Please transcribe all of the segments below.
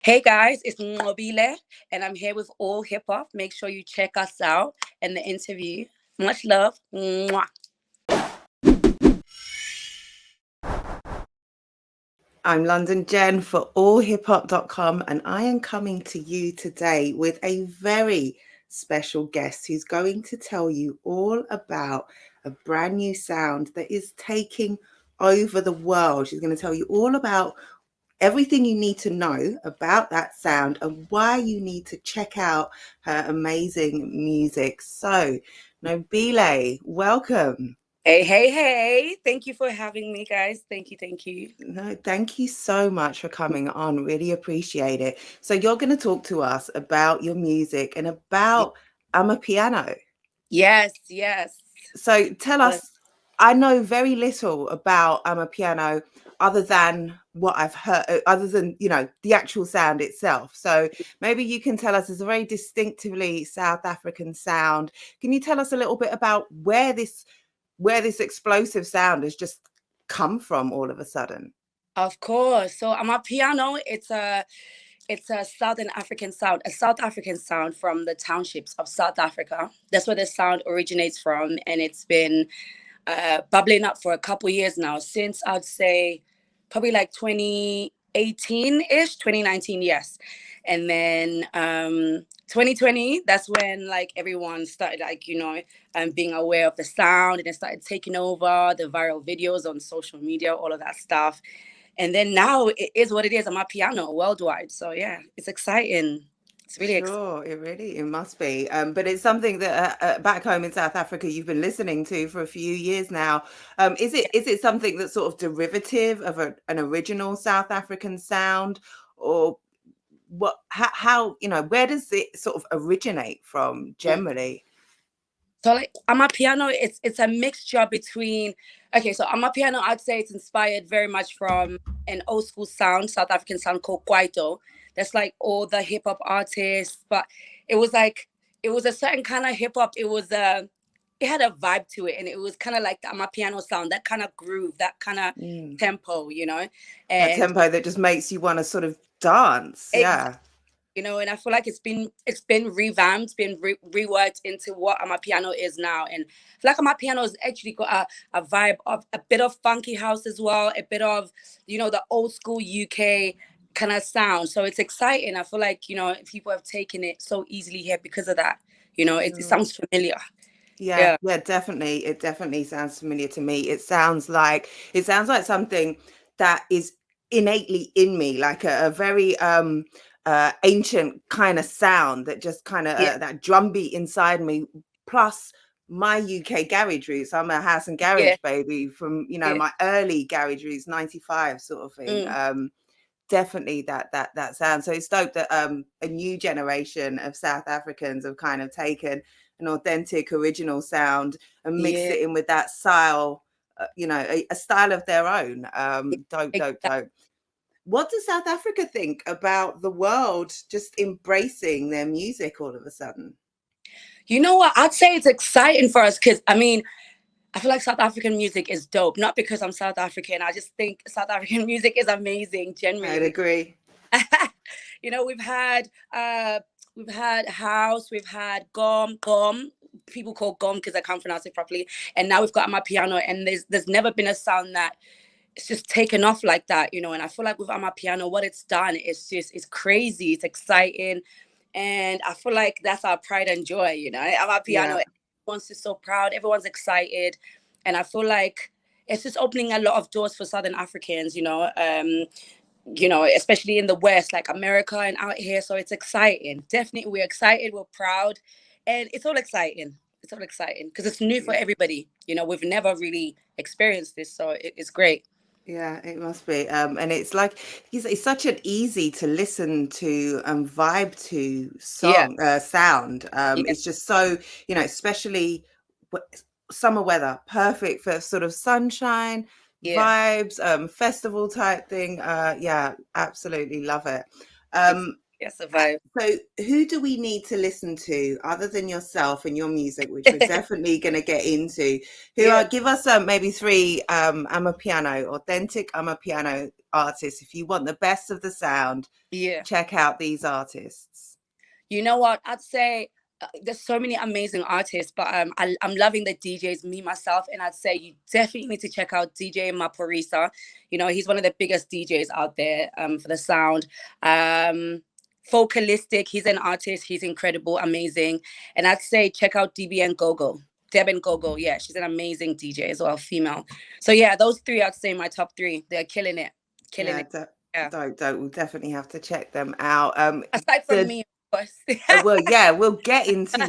Hey guys, it's Nqobilé, and I'm here with All Hip Hop. Make sure you check us out and the interview. Much love. Mwah. I'm London Jen for allhiphop.com, and I am coming to you today with a very special guest who's going to tell you all about a brand new sound that is taking over the world. She's going to tell you all about everything you need to know about that sound and why you need to check out her amazing music. So, Nqobilé, welcome. Hey, hey, hey. Thank you for having me, guys. Thank you, thank you. No, thank you so much for coming on. Really appreciate it. So you're going to talk to us about your music and about Amapiano. Yes, yes. So tell Uh, us, I know very little about Amapiano other than what I've heard, other than, the actual sound itself. So maybe you can tell us it's a very distinctively South African sound. Can you tell us a little bit about where this explosive sound has just come from all of a sudden? of course. So Amapiano, it's a Southern African sound, a South African sound from the townships of South Africa. That's where the sound originates from, and it's been bubbling up for a couple years now, since I'd say probably like 2018 ish, 2019, yes. And then 2020, that's when like everyone started like, being aware of the sound, and it started taking over the viral videos on social media, all of that stuff. And then now it is what it is. I'm a piano worldwide. So yeah, it's exciting. It's really exciting. Sure, it must be. But it's something that back home in South Africa you've been listening to for a few years now. Is it something that's sort of derivative of an original South African sound, or what? How where does it sort of originate from generally? So like Amapiano, it's a mixture between, okay, so Amapiano, I'd say it's inspired very much from an old school sound, South African sound called Kwaito. That's like all the hip hop artists, but it was like it was a certain kind of hip hop. It had a vibe to it, and it was kind of like the Amapiano sound, that kind of groove, that kind of Mm. tempo. That And tempo that just makes you want to sort of dance. Yeah. and I feel like it's been revamped, been reworked into what Amapiano is now. And I feel like Amapiano has actually got a vibe of a bit of funky house as well, a bit of the old school UK kind of sound. So it's exciting. I feel like people have taken it so easily here because of that. It Sure. sounds familiar. Yeah, Yeah. yeah, definitely. It definitely sounds familiar to me. It sounds like something that is innately in me, like a very ancient kind of sound that just kind of Yeah. that drum beat inside me, plus my UK garage roots. I'm a house and Yeah. garage baby from, Yeah. my early garage roots, 95 sort of thing. Mm. Definitely that sound. So it's dope that a new generation of South Africans have kind of taken an authentic original sound and mixed Yeah. it in with that style, a style of their own. Dope, dope, Exactly. dope. What does South Africa think about the world just embracing their music all of a sudden? You know what? I'd say it's exciting for us because I feel like South African music is dope. Not because I'm South African. I just think South African music is amazing. I'd Generally, agree. we've had house, we've had gom. People call gom because I can't pronounce it properly. And now we've got Amapiano, and there's never been a sound that it's just taken off like that. And I feel like with Amapiano, what it's done is just it's crazy, it's exciting, and I feel like that's our pride and joy. Yeah. Amapiano, everyone's just so proud, everyone's excited, and I feel like it's just opening a lot of doors for Southern Africans. Especially in the West, like America and out here. So it's exciting. Definitely, we're excited, we're proud, and it's all exciting. It's all exciting because it's new for Yeah. everybody. We've never really experienced this, so it's great. Yeah, it must be. And it's like it's such an easy to listen to and vibe to Yeah, sound. yeah, It's just so, especially summer weather, perfect for sort of sunshine yeah. vibes, festival type thing. Yeah, absolutely love it. It's Um, yes, a vibe. so, who do we need to listen to other than yourself and your music, which we're definitely going to get into? Yeah. Give us maybe three Amapiano, authentic Amapiano artists, if you want the best of the sound, Yeah. check out these artists? You know what? I'd say there's so many amazing artists, but I'm loving the DJs, me myself, and I'd say you definitely need to check out DJ Maporisa. You know, he's one of the biggest DJs out there for the sound. Focalistic, he's an artist, he's incredible, amazing. And I'd say check out DB and Gogo. Deb and Gogo, yeah, she's an amazing DJ as well, female. So yeah, those three I'd say my top three. They're killing it, killing Yeah, it. Yeah. don't. We'll definitely have to check them out. Aside from The me, of course. well, yeah, we'll get into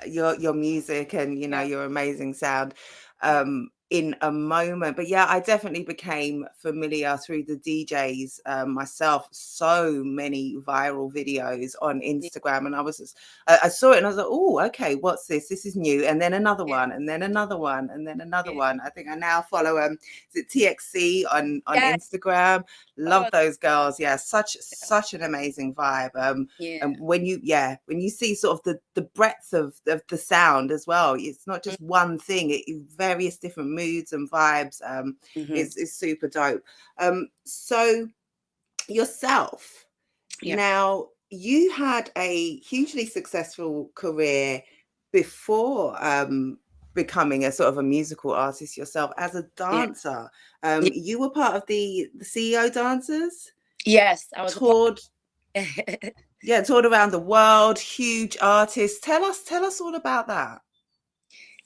your music and Yeah, your amazing sound yeah, in a moment. But yeah, I definitely became familiar through the DJs myself. So many viral videos on yeah, Instagram, and I saw it and I was like, oh, okay, what's this? This is new. And then another yeah, one, and then another one, and then another yeah. one. I think I now follow is it TXC on Yeah. Instagram. Love Oh, those girls. Yeah, yeah. such an amazing vibe. Yeah. And when you see sort of the breadth of the sound as well, it's not just one thing, various different moods and vibes. Mm-hmm. Is super dope. So yourself, Yeah. now you had a hugely successful career before becoming a sort of a musical artist yourself as a Yeah. dancer. Yeah. You were part of the CEO dancers, Yes, I was a part. toured yeah, toured around the world, huge artist. Tell us all about that.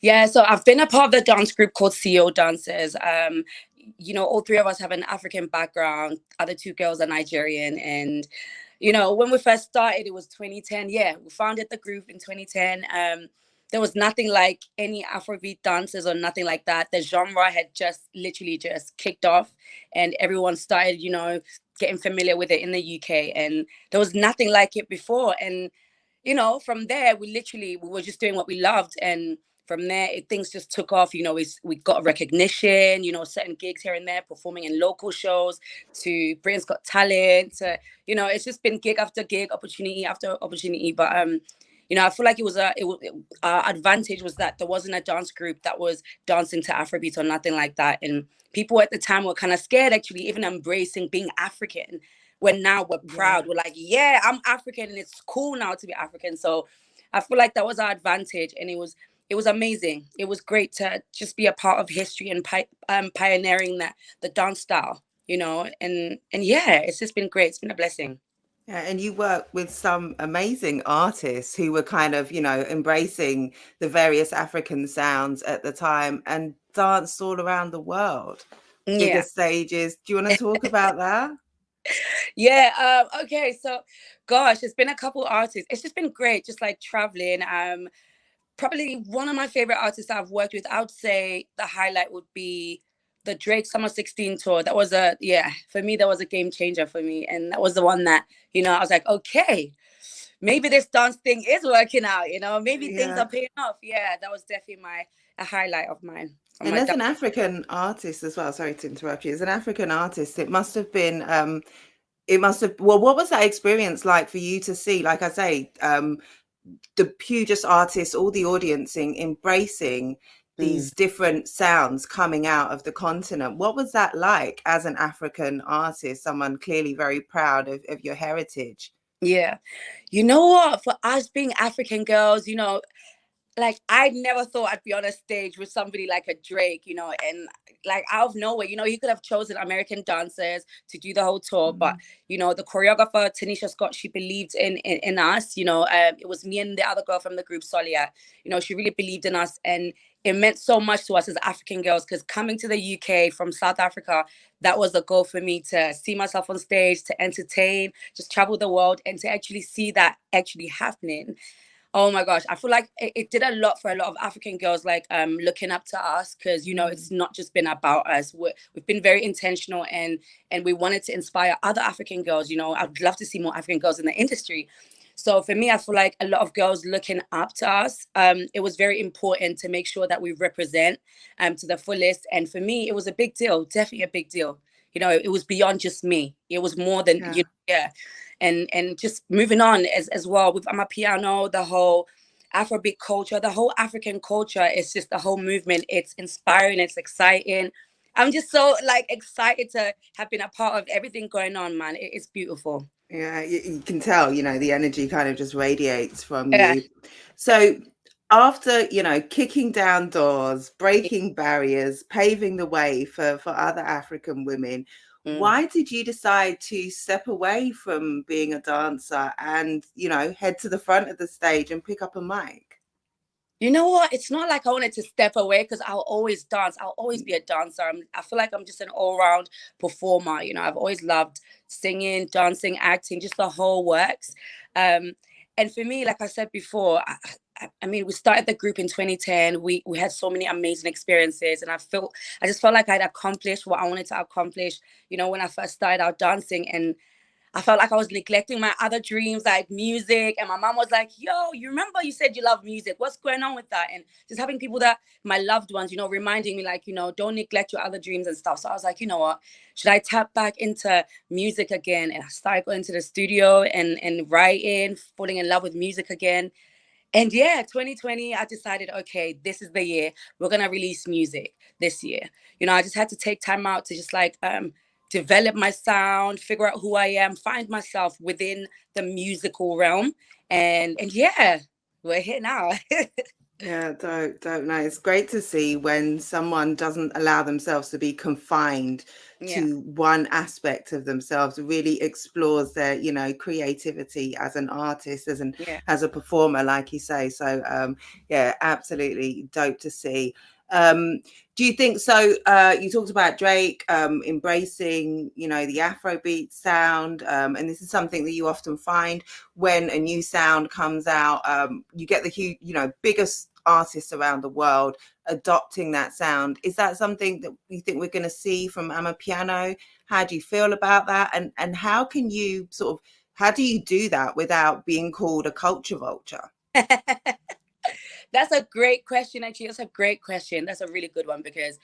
Yeah, so I've been a part of the dance group called CEO Dancers. You know, all three of us have an African background. Other two girls are Nigerian, and you know, when we first started, it was 2010. Yeah, we founded the group in 2010. There was nothing like any Afrobeat dances or nothing like that. The genre had just literally just kicked off, and everyone started, you know, getting familiar with it in the UK. And there was nothing like it before. And you know, from there, we were just doing what we loved, and from there, things just took off. You know, we got recognition. You know, certain gigs here and there, performing in local shows, to Britain's Got Talent. To, you know, it's just been gig after gig, opportunity after opportunity. But you know, I feel like our advantage was that there wasn't a dance group that was dancing to Afrobeat or nothing like that, and people at the time were kind of scared, actually, even embracing being African. When now we're Yeah. proud, we're like, yeah, I'm African, and it's cool now to be African. So I feel like that was our advantage, and it was amazing. It was great to just be a part of history and pioneering the dance style, you know. And yeah, it's just been great. It's been a blessing. Yeah, and you work with some amazing artists who were kind of, embracing the various African sounds at the time and danced all around the world, bigger Yeah. stages. Do you want to talk about that? Yeah. Okay. So, gosh, it's been a couple artists. It's just been great, just like traveling. Probably one of my favorite artists I've worked with, I would say the highlight would be the Drake Summer 16 tour. That was for me, that was a game changer for me. And that was the one that, you know, I was like, okay, maybe this dance thing is working out, you know, maybe things are Yeah. paying off. Yeah, that was definitely a highlight of mine from And my as dance. an African artist as well, sorry to interrupt you, as an African artist, well, what was that experience like for you to see, like I say, the hugest artists, all the audiencing, embracing Mm. these different sounds coming out of the continent? What was that like as an African artist, someone clearly very proud of your heritage? Yeah. You know what? For us being African girls, you know, like I never thought I'd be on a stage with somebody like a Drake, you know, and like out of nowhere, you know, he could have chosen American dancers to do the whole tour, but Mhm. you know, the choreographer Tanisha Scott, she believed in us, you know. It was me and the other girl from the group, Solia. You know, she really believed in us, and it meant so much to us as African girls, because coming to the UK from South Africa, that was a goal for me, to see myself on stage, to entertain, just travel the world, and to actually see that actually happening. Oh my gosh, I feel like it did a lot for a lot of African girls, like looking up to us, because you know Mm. it's not just been about us. We've been very intentional, and we wanted to inspire other African girls. You know, I'd love to see more African girls in the industry. So for me, I feel like a lot of girls looking up to us. It was very important to make sure that we represent to the fullest. And for me, it was a big deal, definitely a big deal. You know, it was beyond just me. It was more than Yeah. you. Yeah, and just moving on as well with Amapiano, the whole Afrobeat culture, the whole African culture. It's just the whole movement. It's inspiring. It's exciting. I'm just so like excited to have been a part of everything going on, man. It's beautiful. Yeah, you can tell, the energy kind of just radiates from Yeah. you. So after, kicking down doors, breaking barriers, paving the way for other African women, Mm. why did you decide to step away from being a dancer and, head to the front of the stage and pick up a mic? You know what? It's not like I wanted to step away because I'll always dance. I'll always be a dancer. I feel like I'm just an all round performer. I've always loved singing, dancing, acting, just the whole works. Um, and for me, like I said before, I mean, we started the group in 2010. We had so many amazing experiences, and I just felt like I'd accomplished what I wanted to accomplish. When I first started out dancing, and I felt like I was neglecting my other dreams, like music. And my mom was like, yo, you remember you said you love music. What's going on with that? And just having people that, my loved ones, reminding me, like, don't neglect your other dreams and stuff. So I was like, you know what? Should I tap back into music again? And I started going to the studio and writing, falling in love with music again. And yeah, 2020, I decided, okay, this is the year we're gonna release music this year. I just had to take time out to just like develop my sound, figure out who I am, find myself within the musical realm. And yeah, we're here now. Yeah, don't know. It's great to see when someone doesn't allow themselves to be confined Yeah, to one aspect of themselves, really explores their, creativity as an artist, yeah. as a performer, like you say. So yeah, absolutely dope to see. Um, do you think so? You talked about Drake embracing, the Afrobeat sound, and this is something that you often find when a new sound comes out. You get the huge, biggest artists around the world adopting that sound. Is that something that you think we're going to see from Amapiano? How do you feel about that? And how can you how do you do that without being called a culture vulture? That's a great question, actually. That's a great question. That's a really good one because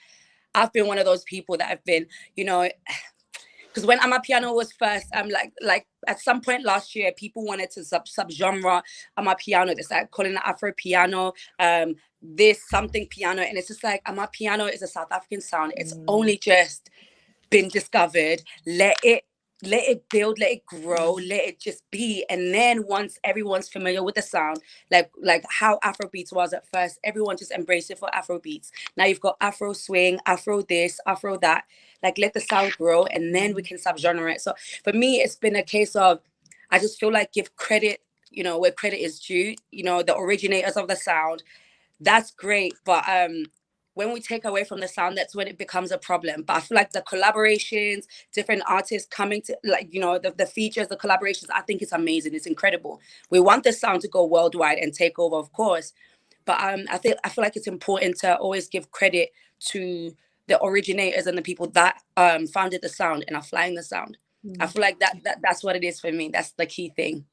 I've been one of those people that have been, you know, because when Amapiano was first, like at some point last year, people wanted to subgenre Amapiano. They started calling it Afro piano, this something piano, and it's just like Amapiano is a South African sound. It's Mm, only just been discovered. Let it build, let it grow, let it just be. And then once everyone's familiar with the sound, like how Afrobeats was at first, everyone just embraced it for Afrobeats. Now you've got Afro swing, Afro this, Afro that. Like let the sound grow and then we can subgenre it. So for me, it's been a case of I just feel like give credit, where credit is due, the originators of the sound. That's great. But when we take away from the sound, that's when it becomes a problem. But I feel like the collaborations, different artists coming to, like, the features, the collaborations, I think it's amazing. It's incredible. We want the sound to go worldwide and take over, of course. But I feel like it's important to always give credit to the originators and the people that founded the sound and are flying the sound. I mm. feel like that's what it is for me. That's the key thing.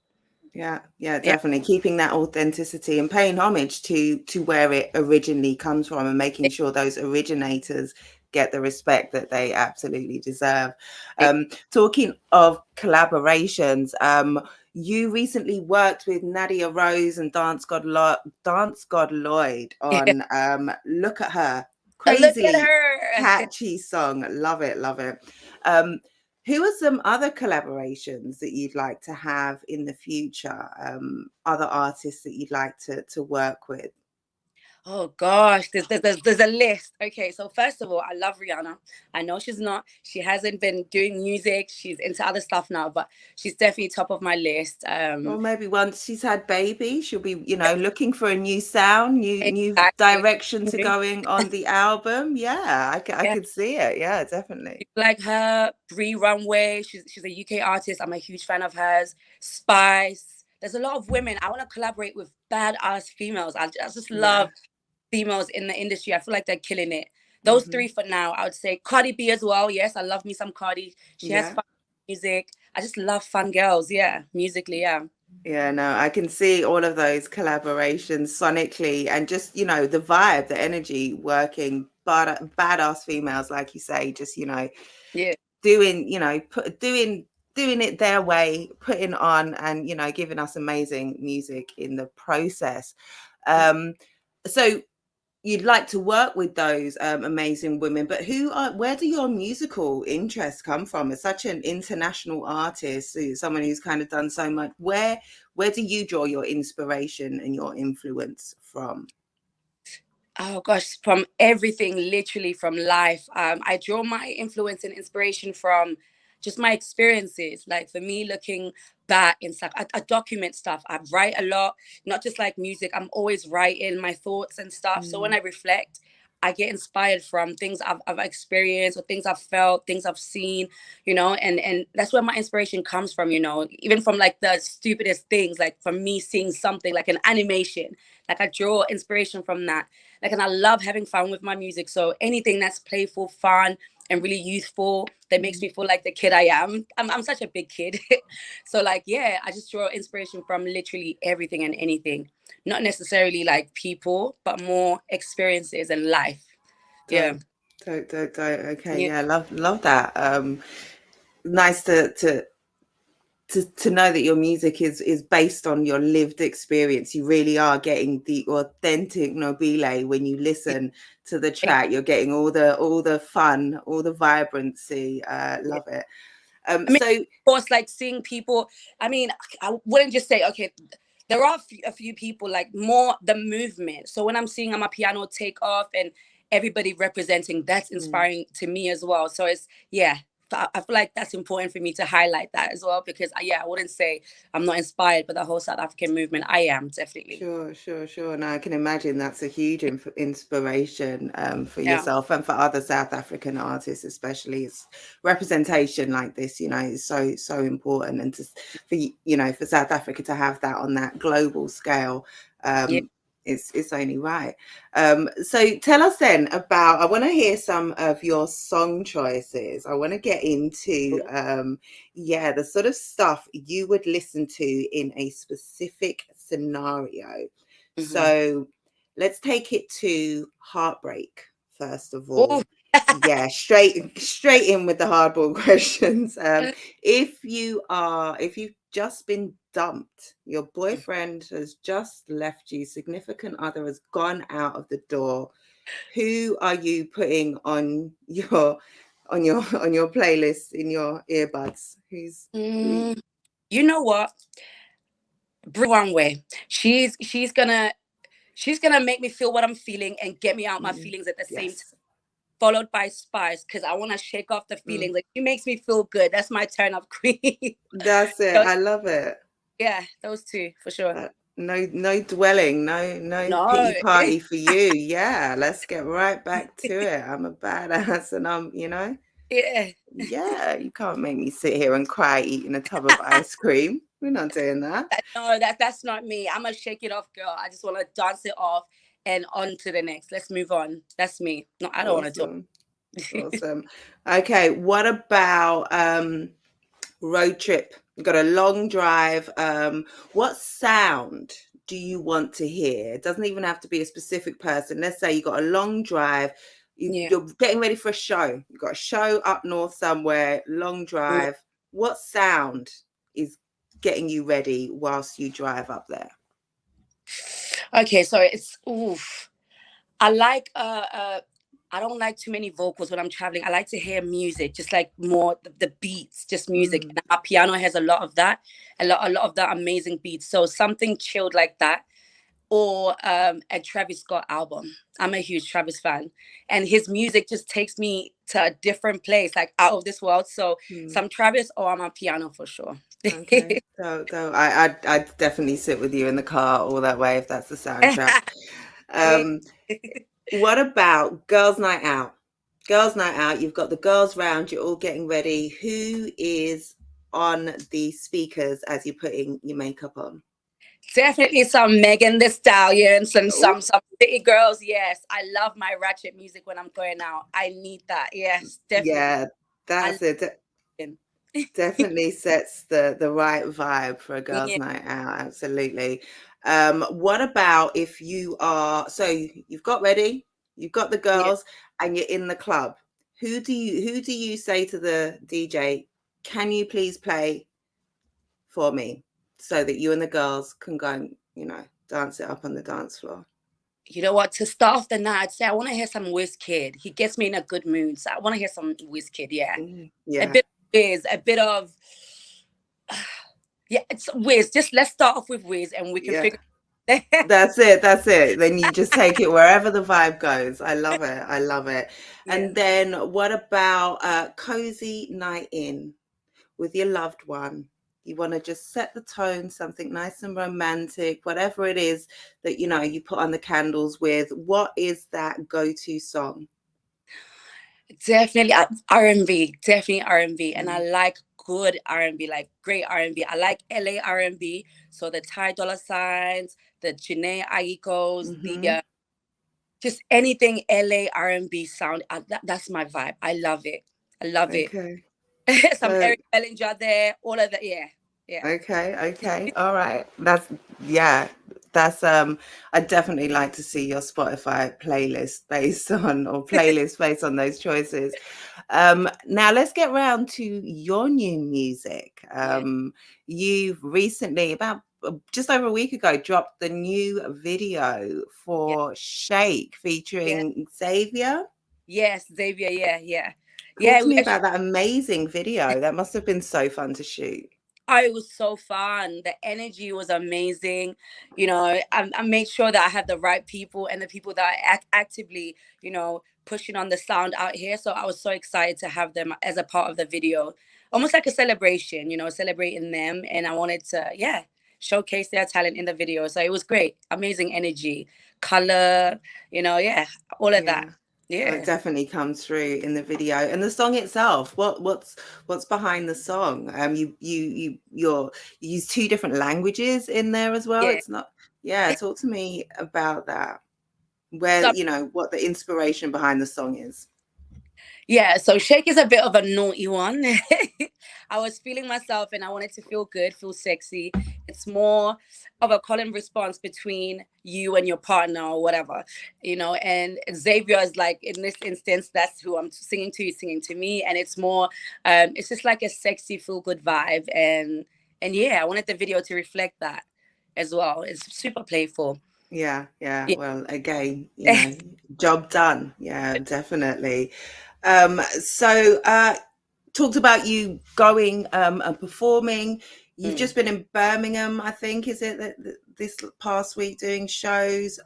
Yeah, Yeah. definitely keeping that authenticity and paying homage to where it originally comes from and making sure those originators get the respect that they absolutely deserve. Talking of collaborations, you recently worked with Nadia Rose and Dance God Lloyd on Look at Her. Look at Crazy her. catchy song. Love it, love it. Um, who are some other collaborations that you'd like to have in the future? Other artists that you'd like to work with? Oh gosh, there's a list. Okay, so first of all, I love Rihanna. I know she hasn't been doing music. She's into other stuff now, but she's definitely top of my list. Or maybe once she's had baby, she'll be, looking for a new sound, new Exactly. direction to going on the album. Yeah, I Yeah, could see it. Yeah, definitely. like her, Bree Runway. She's a UK artist. I'm a huge fan of hers. Spice. There's a lot of women. I want to collaborate with badass females. I just Yeah. love females in the industry. I feel like they're killing it. Those Hmm. three for now. I would say Cardi B as well. Yes, I love me some Cardi. She has Yeah. fun music. I just love fun girls. Yeah, musically. Yeah. Yeah, no, I can see all of those collaborations sonically and just, the vibe, the energy working, but badass females, like you say, just, Yeah. doing, doing it their way, putting on and, giving us amazing music in the process. Um, so you'd like to work with those amazing women, but where do your musical interests come from? As such an international artist, someone who's kind of done so much, where do you draw your inspiration and your influence from? Oh gosh, from everything, literally from life. I draw my influence and inspiration from just my experiences. Like for me, looking back and stuff, I document stuff. I write a lot, not just like music. I'm always writing my thoughts and stuff. So when Mm, I reflect, I get inspired from things I've experienced or things I've felt, things I've seen, and that's where my inspiration comes from, even from like the stupidest things, like from me seeing something like an animation, like I draw inspiration from that. Like, and I love having fun with my music. So anything that's playful, fun, and really youthful that makes mm. me feel like the kid I am. I'm such a big kid. So like, yeah, I just draw inspiration from literally everything and anything. Not necessarily like people, but more experiences and life. Yeah. Don't, don't. Okay, Yeah. yeah, love that. Nice to know that your music is based on your lived experience. You really are getting the authentic Nqobilé when you listen to the track. You're getting all the fun, all the vibrancy. Love it. I mean, So of course, like seeing people. I mean, I wouldn't just say okay. There are a few people like more the movement. So when I'm seeing Amapiano take off and everybody representing, that's mm, inspiring to me as well. So it's yeah. I feel like that's important for me to highlight that as well because yeah, I wouldn't say I'm not inspired, but the whole South African movement, I am definitely. sure. No, I can imagine that's a huge inspiration for Yeah, yourself and for other South African artists, especially. It's representation like this, is so important, and for South Africa to have that on that global scale, yeah. um, it's only right. So tell us then about. I want to hear some of your song choices. I want to get into yeah, the sort of stuff you would listen to in a specific scenario. Mm-hmm. So let's take it to heartbreak first of Oh, all. Yeah, straight in with the hardball questions. If you've just been dumped, your boyfriend has just left you, significant other has gone out of the door, who are you putting on your on your playlist in your earbuds? Who? mm, you know what? One way. She's gonna make me feel what I'm feeling and get me out my Mm, feelings at the same time. yes, Followed by Spice because I want to shake off the mm, feelings. Like she makes me feel good. That's my turn up queen. that's it. So I love it. yeah, those two for sure. No dwelling, no No, pity party for you. Yeah, let's get right back to it. I'm a badass, and yeah, yeah, you can't make me sit here and cry eating a tub of ice cream. We're not doing that. no, that's not me. I'm a shake it off girl. I just want to dance it off and on to the next. Let's move on. That's me. No, I don't want to Awesome. do. Awesome. Okay, what about road trip? You've got a long drive. What sound do you want to hear? It doesn't even have to be a specific person. Let's say you got a long drive. Yeah. You're getting ready for a show. You've got a show up north somewhere, long Mm. drive. What sound is getting you ready whilst you drive up there? Okay, so it's oof. I like I don't like too many vocals when I'm traveling. I like to hear music, just like more the beats, just music. Mm, And our piano has a lot of that, a lot of the amazing beats. So something chilled like that, or a Travis Scott album. I'm a huge Travis fan, and his music just takes me to a different place, like out of this world. So mm. some Travis or I'm a piano for sure. Okay, go. I'd definitely sit with you in the car all that way if that's the soundtrack. Yeah. Um, what about girls' night out? Girls' night out. You've got the girls round. You're all getting ready. Who is on the speakers as you're putting your makeup on? Definitely some Megan the Stallion, some Oh, some some city girls. Yes, I love my ratchet music when I'm going out. I need that. Yes, definitely. yeah, I that's it. love Definitely sets the right vibe for a girls' yeah, night out. Absolutely. What about if you've got ready, you've got the yeah. girls, and you're in the club. Who do you say to the DJ, can you please play for me so that you and the girls can go and, dance it up on the dance floor? You know what? To start off the night, I'd say I want to hear some Whiz Kid. He gets me in a good mood. So I want to hear some Whiz Kid. Yeah. A Yeah. bit of Wiz, a bit of, yeah, it's Wiz. Just let's start off with Wiz and we can Yeah. figure. That's it. That's it. Then you just take it wherever the vibe goes. I love it. I love it. Yeah. And then what about cozy night in with your loved one? You want to just set the tone, something nice and romantic, whatever it is that you put on the candles with. What is that go-to song? Definitely R&B, definitely R&B, and I Mm. like good R&B, like great R&B. I like LA R&B, so the Ty Dolla Signs, the Janae Aiko's, the Mm-hmm. just anything LA R&B sound. That's my vibe. I love it. I love it. Okay. Some So Eric Bellinger there, all of that. Yeah, yeah, okay, okay. All right. Yeah, that's I'd definitely like to see your Spotify playlist based on or playlist based on those choices. Now let's get round to your new music. yeah, You've recently about just over a week ago dropped the new video yeah, for Shake yeah. featuring Xavier. Yes, Xavier. Yeah, yeah, Talk yeah. to me about that amazing video. That must have been so fun to shoot. Oh, it was so fun. The energy was amazing. I made sure that I had the right people and the people that are actively, pushing on the sound out here. So I was so excited to have them as a part of the video, almost like a celebration, celebrating them. And I wanted to, yeah, showcase their talent in the video. So it was great. Amazing energy, color, yeah, all of that. Yeah. Well, it Yeah. definitely comes through in the video and the song itself. What's behind the song? You use two different languages in there as well. Yeah. It's not. Yeah, talk to me about that. Where So what the inspiration behind the song is. yeah, so Shake is a bit of a naughty one. I was feeling myself and I wanted to feel good, feel sexy. It's more of a call and response between you and your partner or whatever, And Xavier is like, in this instance, that's who I'm singing to, he's singing to me. And it's more, it's just like a sexy, feel good vibe. And yeah, I wanted the video to reflect that as well. It's super playful. Yeah, yeah. Yeah. Well, again, job done. Yeah, definitely. So talked about you going and performing. You've Mm. just been in Birmingham, I think, is it this past week doing shows?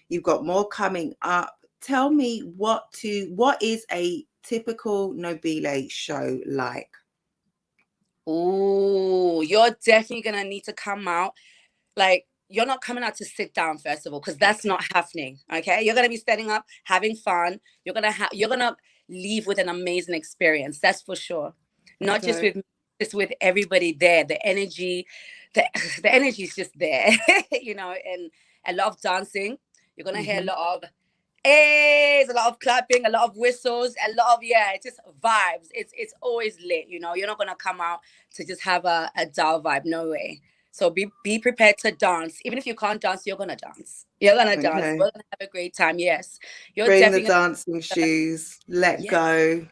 You've got more coming up. Tell me what is a typical Nqobilé show like? Oh, you're definitely gonna need to come out. Like, you're not coming out to sit down, first of all, because that's Okay, not happening. Okay, you're gonna be standing up, having fun. You're gonna leave with an amazing experience. That's for sure. Not just okay. with me, just with everybody there. The energy, the the energy is just there, and a lot of dancing. You're gonna hear a Hmm. lot of Hey, a lot of clapping, a lot of whistles, a lot of it's just vibes. It's always lit, You're not gonna come out to just have a dull vibe, no way. So be prepared to dance. Even if you can't dance, you're gonna dance. You're gonna dance. Okay. We're gonna have a great time. Yes, you're Bring the definitely dancing shoes. Let yeah. go.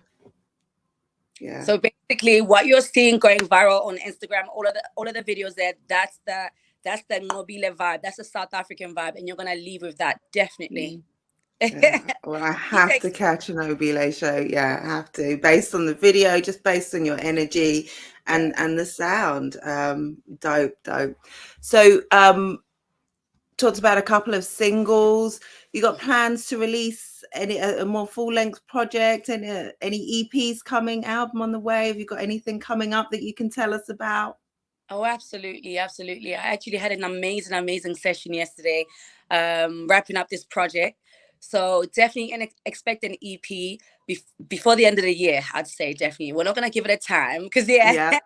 Yeah. So basically, what you're seeing going viral on Instagram, all of the videos there, that's the Nqobilé vibe. That's the South African vibe, and you're gonna leave with that definitely. Mm. Yeah, well, I Be have to sexy. catch an Obile show. Yeah, I have to, based on the video, just based on your energy Yeah. and the sound. Dope, dope. So, talked about a couple of singles. You got plans to release a more full length project? Any EPs coming, album on the way? Have you got anything coming up that you can tell us about? Oh, absolutely, absolutely. I actually had an amazing, amazing session yesterday, wrapping up this project. So definitely expect an EP before the end of the year. I'd say definitely. We're not gonna give it a time because Yeah.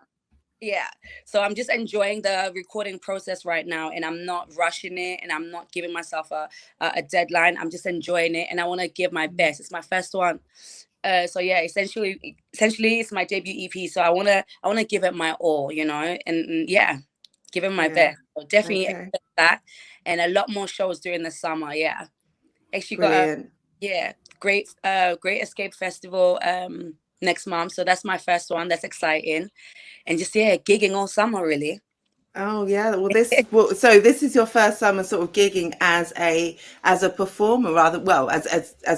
yeah. So I'm just enjoying the recording process right now, and I'm not rushing it, and I'm not giving myself a deadline. I'm just enjoying it, and I want to give my best. It's my first one, so yeah, essentially, it's my debut EP. So I wanna give it my all, and yeah, give it my Yeah. best. So definitely Okay. expect that, and a lot more shows during the summer. Yeah, actually got a Brilliant. yeah Great Escape Festival next month. So that's my first one. That's exciting, and just gigging all summer really. Oh yeah, so this is your first summer sort of gigging as a performer rather well as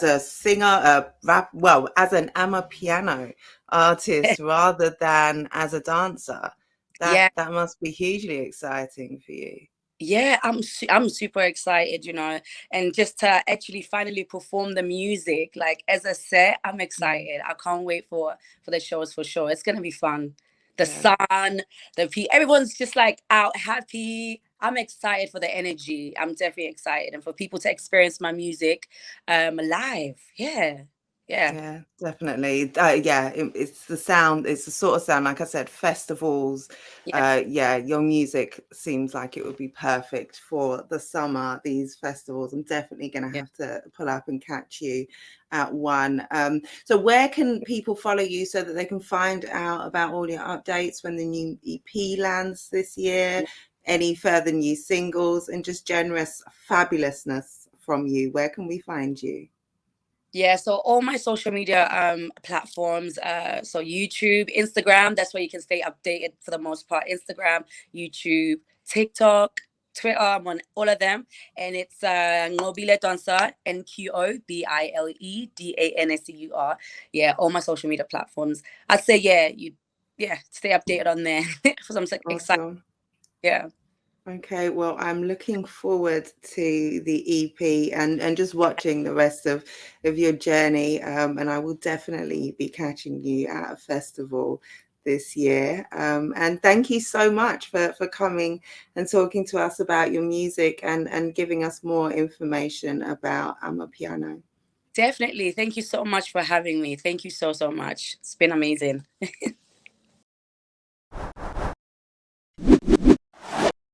a singer, a rap well as an Amapiano artist rather than as a dancer. Yeah. That must be hugely exciting for you. Yeah, I'm super excited, and just to actually finally perform the music, like as a set, I'm Mm, excited. I can't wait for the shows for sure. It's gonna be fun. The yeah, sun, everyone's just like out happy. I'm excited for the energy. I'm definitely excited, and for people to experience my music, live. Yeah, yeah, yeah, definitely. Yeah, it's the sound. It's the sort of sound, like I said, festivals. yeah, Yeah, your music seems like it would be perfect for the summer. These festivals. I'm definitely going to yeah. have to pull up and catch you at one. So where can people follow you so that they can find out about all your updates when the new EP lands this year? Any further new singles and just generous fabulousness from you? Where can we find you? Yeah, so all my social media platforms, so YouTube, Instagram, that's where you can stay updated for the most part. Instagram, YouTube, TikTok, Twitter, I'm on all of them. And it's Nqobilé Dancer, Nqobiledansur. Yeah, all my social media platforms. I'd say stay updated on there because I'm so excited. Awesome. Yeah. Okay, well, I'm looking forward to the EP and just watching the rest of your journey. And I will definitely be catching you at a festival this year. And thank you so much for coming and talking to us about your music and giving us more information about Amapiano. Definitely. Thank you so much for having me. Thank you so, so much. It's been amazing.